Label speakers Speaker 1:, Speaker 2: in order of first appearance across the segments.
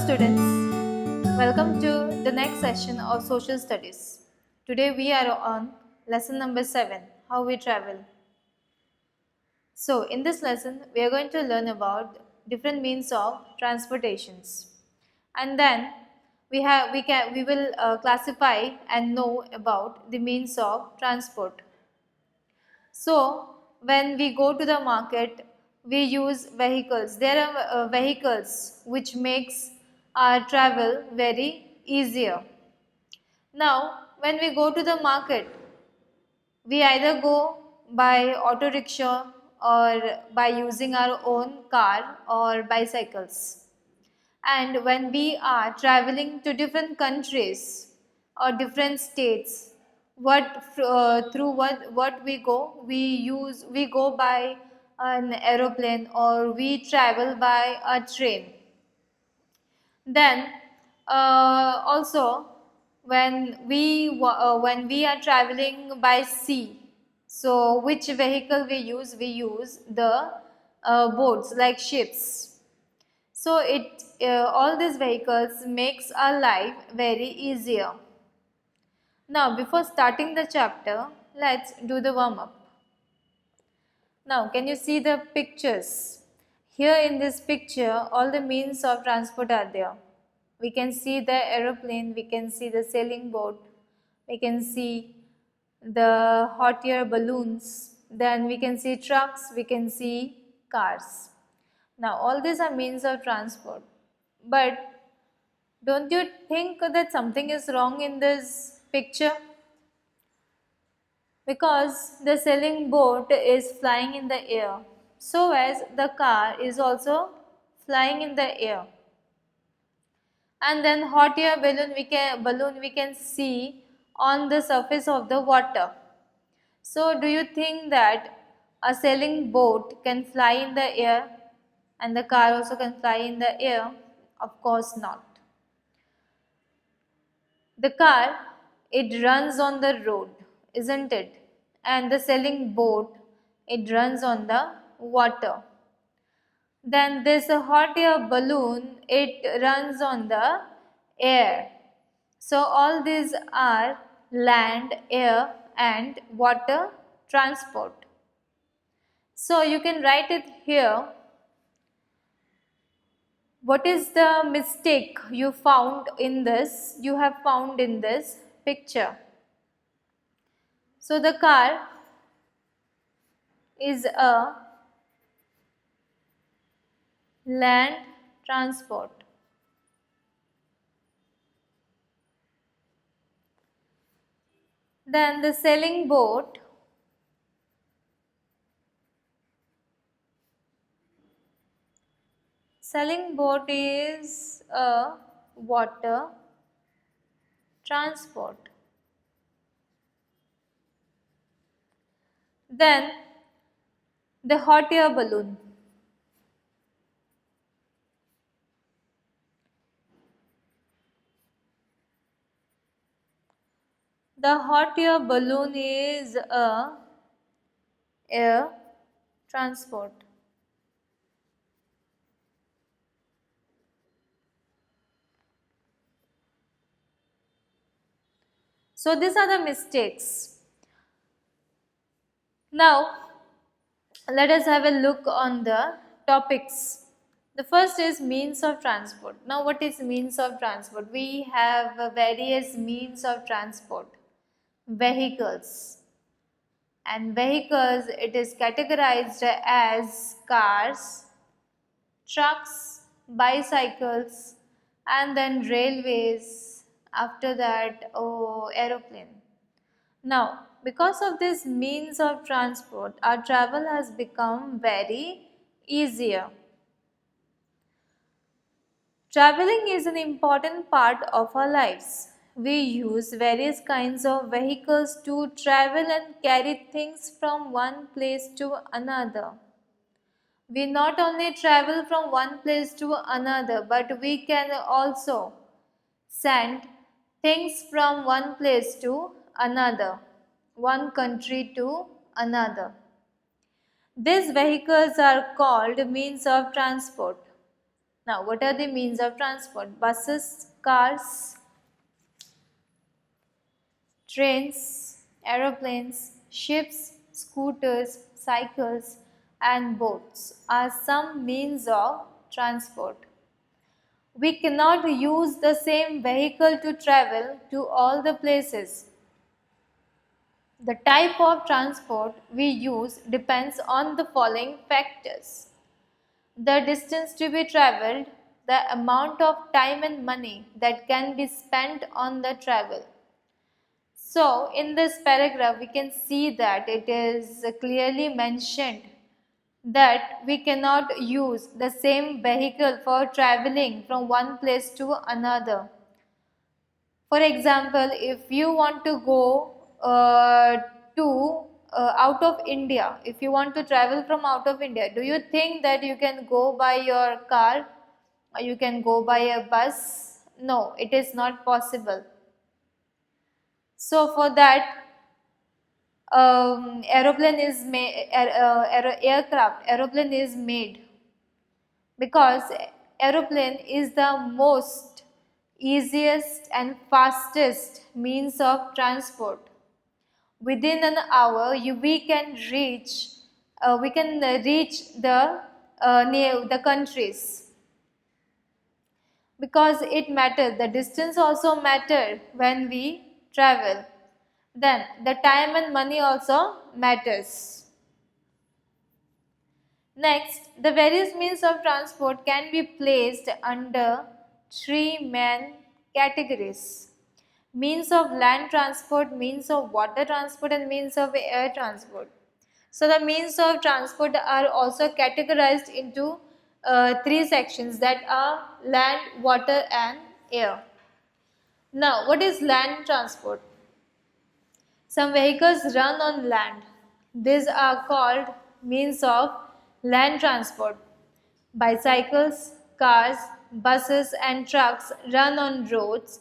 Speaker 1: students, welcome to the next session of social studies. Today we are on lesson number 7, how we travel. So in this lesson we are going to learn about different means of transportations, and then we will classify and know about the means of transport. So when we go to the market, we use vehicles. There are vehicles which makes our travel very easier. Now, when we go to the market, we either go by auto rickshaw or by using our own car or bicycles. And when we are traveling to different countries or different states, what we go by an aeroplane or we travel by a train. Then also when we are traveling by sea, so which vehicle we use? We use the boats like ships. So all these vehicles makes our life very easier. Now before starting the chapter, let's do the warm up. Now can you see the pictures? Here in this picture all the means of transport are there. We can see the aeroplane, we can see the sailing boat, we can see the hot air balloons, then we can see trucks, we can see cars. Now all these are means of transport. But don't you think that something is wrong in this picture? Because the sailing boat is flying in the air, so as the car is also flying in the air. And then hot air balloon we can see on the surface of the water. So do you think that a sailing boat can fly in the air and the car also can fly in the air? Of course not. The car, it runs on the road, isn't it? And the sailing boat, it runs on the water. Then this hot air balloon, it runs on the air. So all these are land, air and water transport. So you can write it here. What is the mistake you have found in this picture? So the car is a land transport. Then the sailing boat is a water transport. Then the hot air balloon. The hot air balloon is a air transport. So these are the mistakes. Now let us have a look on the topics. The first is means of transport. Now what is means of transport? We have various means of transport. Vehicles. And vehicles, it is categorized as cars, trucks, bicycles, and then railways, after that aeroplane. Now because of this means of transport, our travel has become very easier. Traveling is an important part of our lives. We use various kinds of vehicles to travel and carry things from one place to another. We not only travel from one place to another, but we can also send things from one place to another, one country to another. These vehicles are called means of transport. Now, what are the means of transport? Buses, cars, trains, aeroplanes, ships, scooters, cycles, and boats are some means of transport. We cannot use the same vehicle to travel to all the places. The type of transport we use depends on the following factors: the distance to be traveled, the amount of time and money that can be spent on the travel. So, in this paragraph, we can see that it is clearly mentioned that we cannot use the same vehicle for traveling from one place to another. For example, if you want to go to out of India, if you want to travel from out of India, do you think that you can go by your car or you can go by a bus? No, it is not possible. So for that, aeroplane is made because aeroplane is the most easiest and fastest means of transport. Within an hour, we can reach the countries, because it matters. The distance also matter when we travel. Then the time and money also matters. Next, the various means of transport can be placed under three main categories: means of land transport, means of water transport, and means of air transport. So the means of transport are also categorized into three sections, that are land, water, and air. Now, what is land transport? Some vehicles run on land. These are called means of land transport. Bicycles, cars, buses, and trucks run on roads.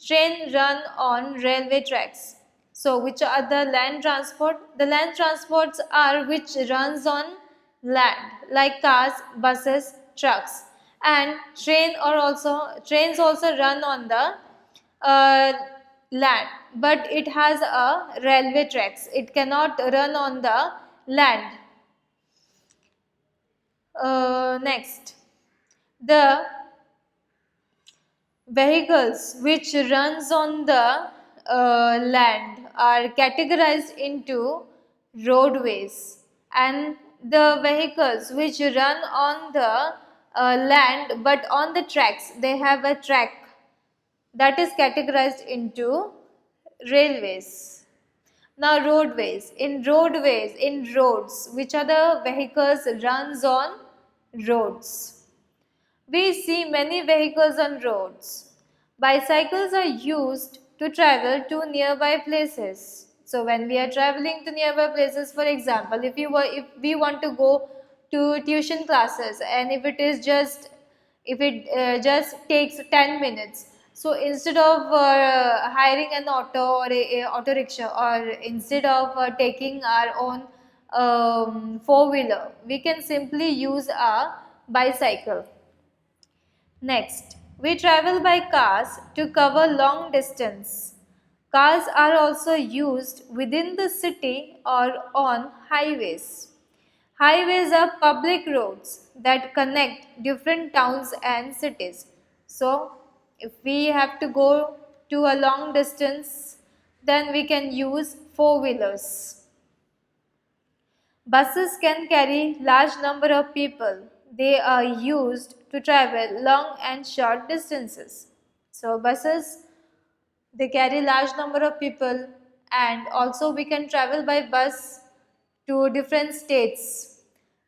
Speaker 1: Trains run on railway tracks. So, which are the land transport? The land transports are which runs on land, like cars, buses, trucks, and trains also run on the uh, land, but it has a railway tracks. It cannot run on the land. Next, the vehicles which runs on the land are categorized into roadways, and the vehicles which run on the land but on the tracks, they have a track, that is categorized into railways. Now roadways. In roads, which are the vehicles runs on roads? We see many vehicles on roads. Bicycles are used to travel to nearby places. So when we are traveling to nearby places, for example, if we want to go to tuition classes, and if it just takes 10 minutes, so instead of hiring an auto or a auto rickshaw, or instead of taking our own four-wheeler, we can simply use a bicycle. Next, we travel by cars to cover long distance. Cars are also used within the city or on highways. Highways are public roads that connect different towns and cities. So, if we have to go to a long distance, then we can use four-wheelers. Buses can carry large number of people. They are used to travel long and short distances. So buses, they carry large number of people, and also we can travel by bus to different states,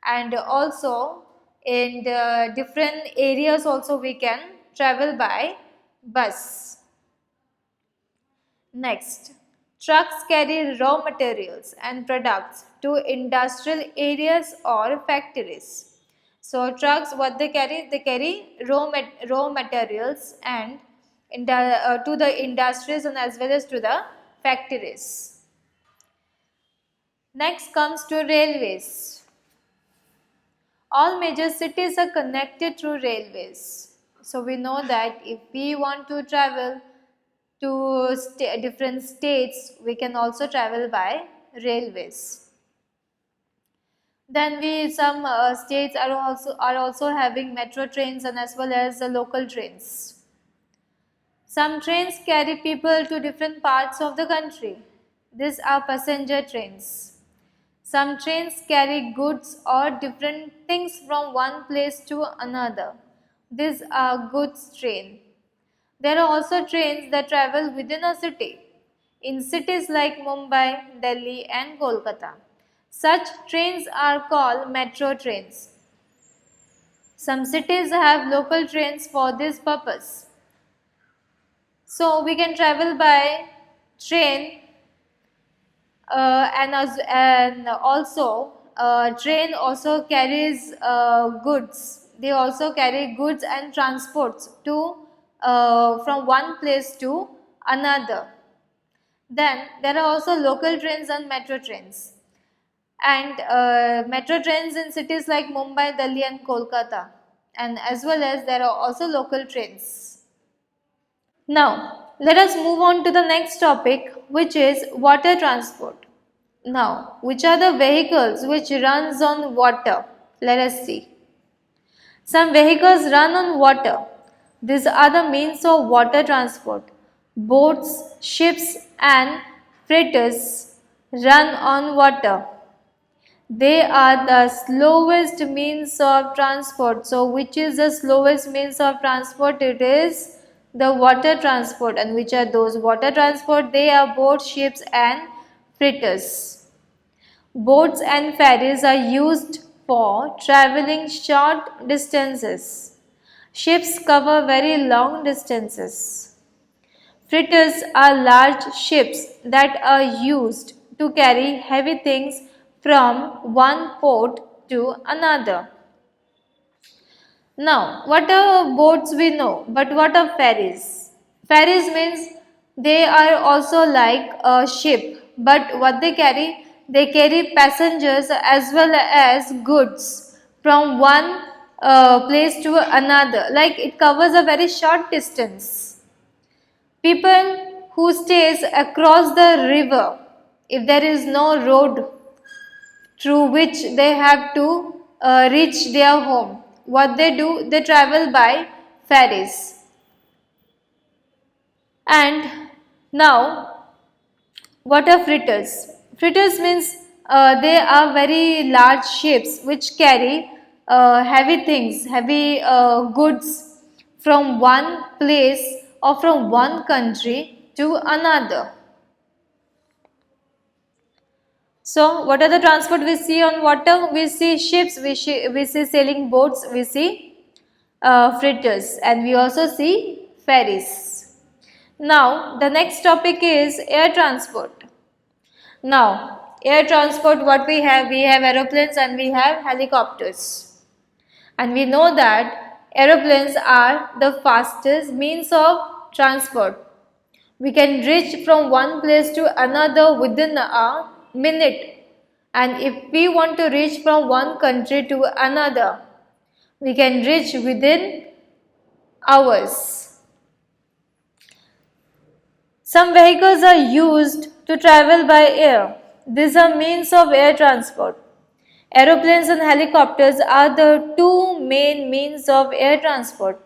Speaker 1: and also in the different areas also we can travel by bus. Next, trucks carry raw materials and products to industrial areas or factories. So trucks, what they carry? They carry raw materials and to the industries and as well as to the factories. Next comes to railways. All major cities are connected through railways. So we know that if we want to travel to different states, we can also travel by railways. Then some states are also having metro trains and as well as local trains. Some trains carry people to different parts of the country. These are passenger trains. Some trains carry goods or different things from one place to another. These are goods train. There are also trains that travel within a city. In cities like Mumbai, Delhi and Kolkata, such trains are called metro trains. Some cities have local trains for this purpose. So we can travel by train and also train also carries goods. They also carry goods and transports to from one place to another. Then there are also local trains and metro trains. And metro trains in cities like Mumbai, Delhi and Kolkata, and as well as there are also local trains. Now let us move on to the next topic, which is water transport. Now, which are the vehicles which runs on water? Let us see. Some vehicles run on water. These are the means of water transport. Boats, ships and freighters run on water. They are the slowest means of transport. So, which is the slowest means of transport? It is the water transport. And which are those water transport? They are boats, ships and freighters. Boats and ferries are used for traveling short distances. Ships cover very long distances. Freighters are large ships that are used to carry heavy things from one port to another. Now, what are boats we know, but what are ferries? Ferries means they are also like a ship, but what they carry? They carry passengers as well as goods from one place to another. Like it covers a very short distance. People who stays across the river, if there is no road through which they have to reach their home, what they do? They travel by ferries. And now, what are freighters? Freighters means they are very large ships which carry heavy things, heavy goods from one place or from one country to another. So, what are the transport we see on water? We see ships, we see sailing boats, we see freighters, and we also see ferries. Now, the next topic is air transport. Now, air transport, what we have? We have aeroplanes and we have helicopters. And we know that aeroplanes are the fastest means of transport. We can reach from one place to another within a minute. And if we want to reach from one country to another, we can reach within hours. Some vehicles are used to travel by air. These are means of air transport. Aeroplanes and helicopters are the two main means of air transport.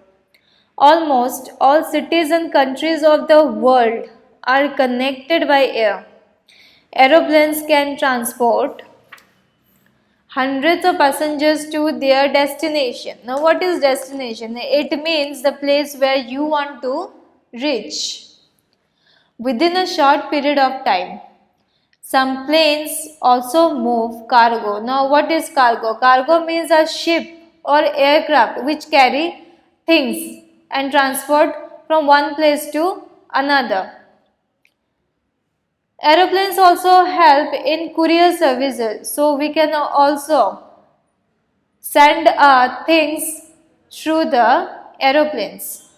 Speaker 1: Almost all cities and countries of the world are connected by air. Aeroplanes can transport hundreds of passengers to their destination. Now, what is destination? It means the place where you want to reach within a short period of time. Some planes also move cargo. Now, what is cargo? Cargo means a ship or aircraft which carry things and transport from one place to another. Aeroplanes also help in courier services. So, we can also send things through the aeroplanes.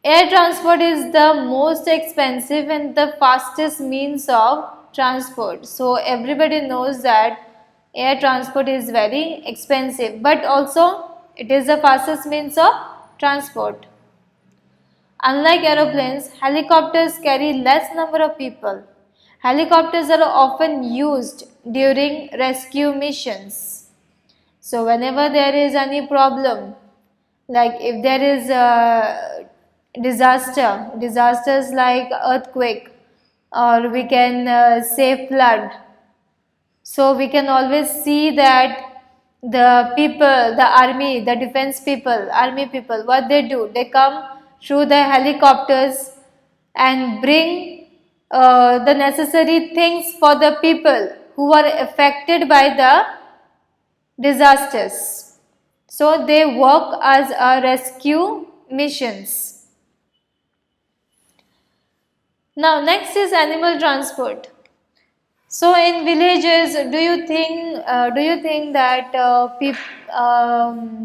Speaker 1: Air transport is the most expensive and the fastest means of transport. So, everybody knows that air transport is very expensive, but also it is the fastest means of transport. Unlike aeroplanes, helicopters carry less number of people. Helicopters are often used during rescue missions. So whenever there is any problem, like if there is a disasters like earthquake, or we can say flood, so we can always see that the people, the army, the defense people, army people, what they do, they come through the helicopters and bring the necessary things for the people who are affected by the disasters. So they work as a rescue missions. Now next is animal transport. So in villages, do you think that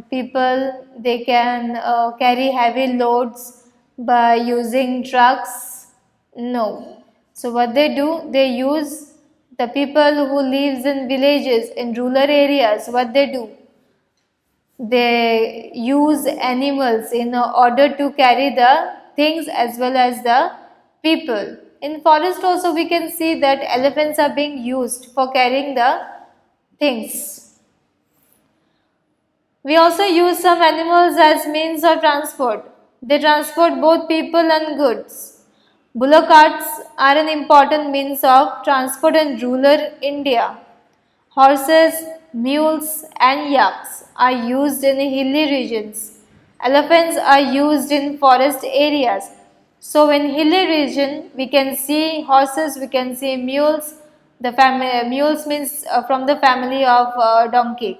Speaker 1: people they can carry heavy loads by using trucks? No. So what they do, they use the people who lives in villages, in rural areas. What they do, they use animals in order to carry the things as well as the people. In forest also we can see that elephants are being used for carrying the things. We also use some animals as means of transport. They transport both people and goods. Bullock carts are an important means of transport in rural India. Horses, mules and yaks are used in hilly regions. Elephants are used in forest areas. So in hilly region we can see horses, we can see mules. Mules means from the family of donkey.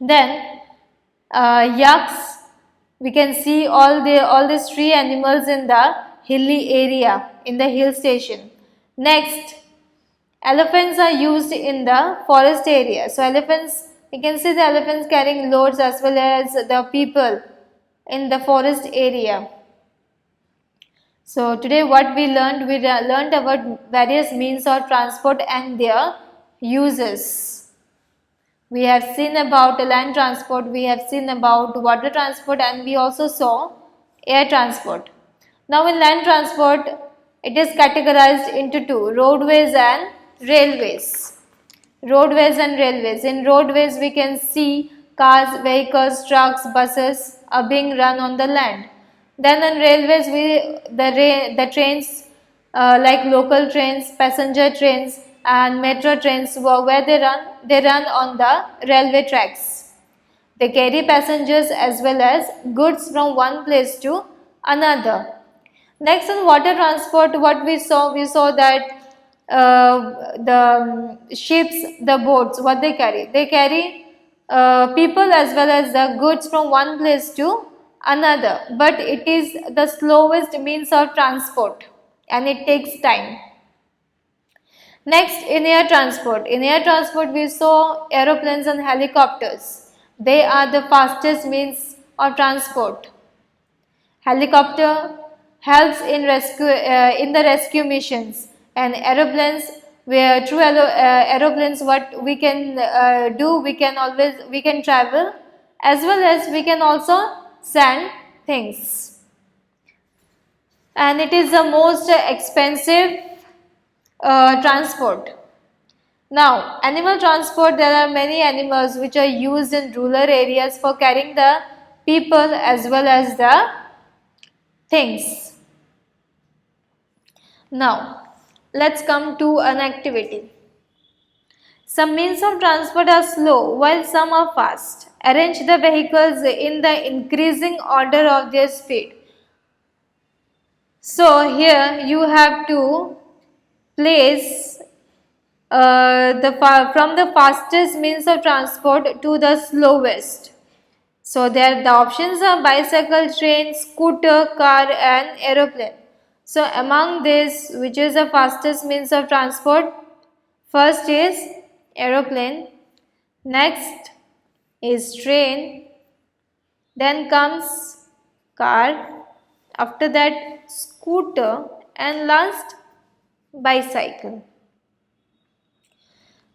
Speaker 1: Then yaks, we can see all these three animals in the hilly area, in the hill station. Next, elephants are used in the forest area. So elephants, you can see the elephants carrying loads as well as the people in the forest area. So today what we learned about various means of transport and their uses. We have seen about land transport, we have seen about water transport, and we also saw air transport. Now in land transport, it is categorized into two, roadways and railways. Roadways and railways. In roadways we can see cars, vehicles, trucks, buses are being run on the land. Then on railways, the trains like local trains, passenger trains and metro trains, where they run on the railway tracks. They carry passengers as well as goods from one place to another. Next on water transport, what we saw that the ships, the boats, what they carry? They carry people as well as the goods from one place to another, but it is the slowest means of transport and it takes time. Next, in air transport we saw aeroplanes and helicopters. They are the fastest means of transport. Helicopter helps in the rescue missions, and aeroplanes, where through aeroplanes what we can do, we can travel as well as we can also send things, and it is the most expensive transport. Now animal transport, there are many animals which are used in rural areas for carrying the people as well as the things. Now let's come to an activity. Some means of transport are slow while some are fast. Arrange the vehicles in the increasing order of their speed. So here you have to place from the fastest means of transport to the slowest. So there the options are bicycle, train, scooter, car and aeroplane. So among this, which is the fastest means of transport? First is aeroplane, next is train, then comes car, after that scooter and last bicycle.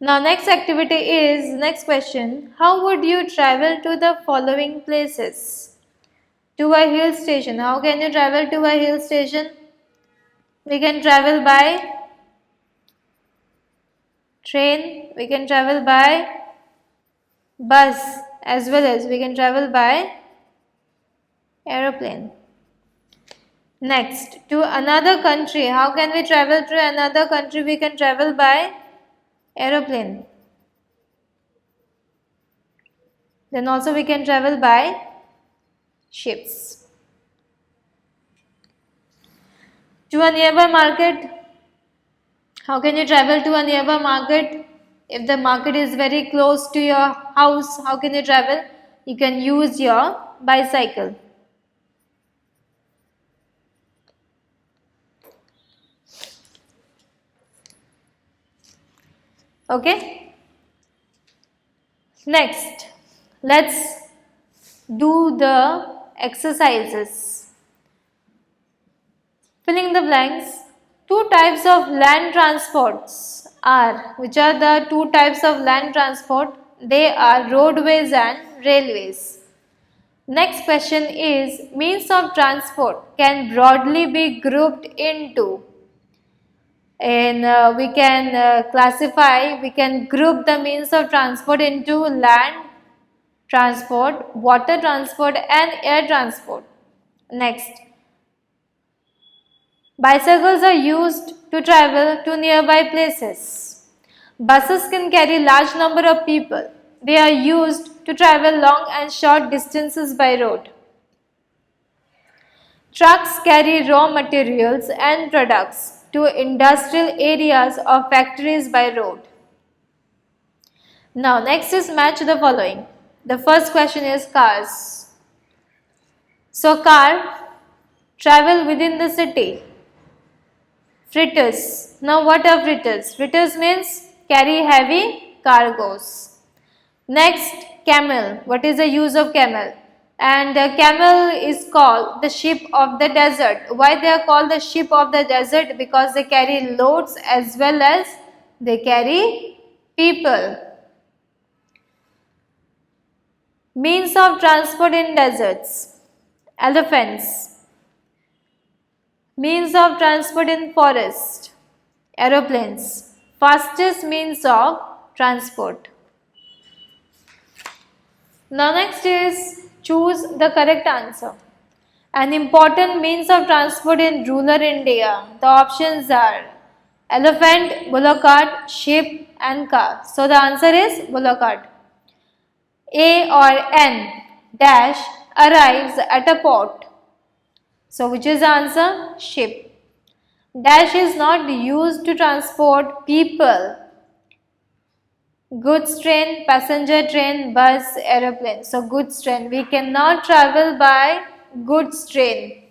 Speaker 1: Now next activity is, next question, how would you travel to the following places? To a hill station. How can you travel to a hill station? We can travel by train, we can travel by bus, as well as we can travel by aeroplane. Next, to another country. How can we travel to another country? We can travel by aeroplane. Then also we can travel by ships. To a nearby market. How can you travel to a nearby market? If the market is very close to your house, how can you travel? You can use your bicycle. Okay. Next, let's do the exercises. Filling the blanks. Two types of land transports are, which are the two types of land transport? They are roadways and railways. Next question is, means of transport can broadly be grouped into, and we can classify, we can group the means of transport into land transport, water transport and air transport. Next, bicycles are used to travel to nearby places. Buses can carry large number of people. They are used to travel long and short distances by road. Trucks carry raw materials and products to industrial areas or factories by road. Now next is match the following. The first question is cars. So car travel within the city. Fritters. Now what are fritters? Fritters means carry heavy cargoes. Next, camel. What is the use of camel? And camel is called the ship of the desert. Why they are called the ship of the desert? Because they carry loads as well as they carry people. Means of transport in deserts. Elephants. Means of transport in forest. Aeroplanes. Fastest means of transport. Now next is choose the correct answer. An important means of transport in rural India. The options are elephant, bullock cart, ship and car. So the answer is bullock cart. A or N dash arrives at a port. So which is the answer? Ship. Dash is not used to transport people. Goods train, passenger train, bus, aeroplane. So goods train. We cannot travel by goods train.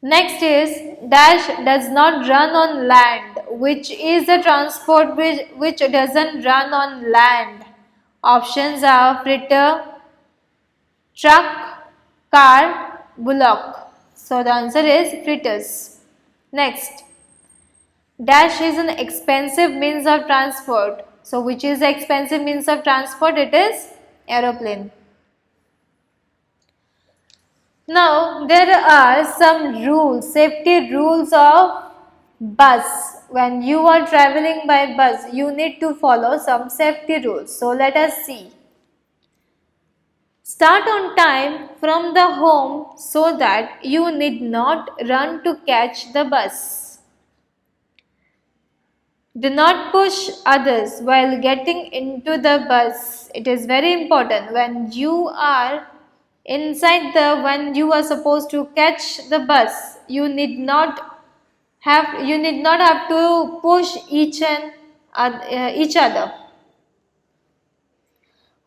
Speaker 1: Next is dash does not run on land. Which is the transport which doesn't run on land? Options are fritter, truck, car, bullock. So the answer is fritters. Next, dash is an expensive means of transport. So which is the expensive means of transport? It is aeroplane. Now there are some rules, safety rules of bus. When you are traveling by bus, you need to follow some safety rules. So let us see. Start on time from the home so that you need not run to catch the bus. Do not push others while getting into the bus. It is very important when you are when you are supposed to catch the bus, you need not have to push each other.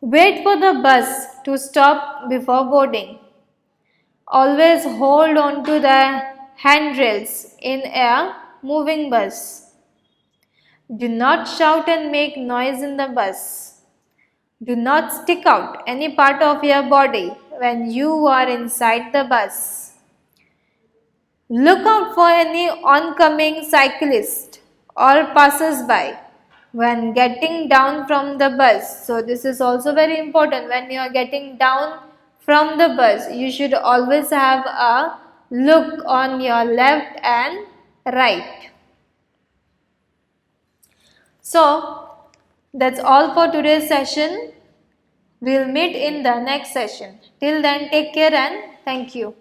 Speaker 1: Wait for the bus to stop before boarding. Always hold on to the handrails in a moving bus. Do not shout and make noise in the bus. Do not stick out any part of your body when you are inside the bus. Look out for any oncoming cyclist or passers-by. when getting down from the bus. So this is also very important. When you are getting down from the bus, you should always have a look on your left and right. So that's all for today's session. We'll meet in the next session. Till then, take care and thank you.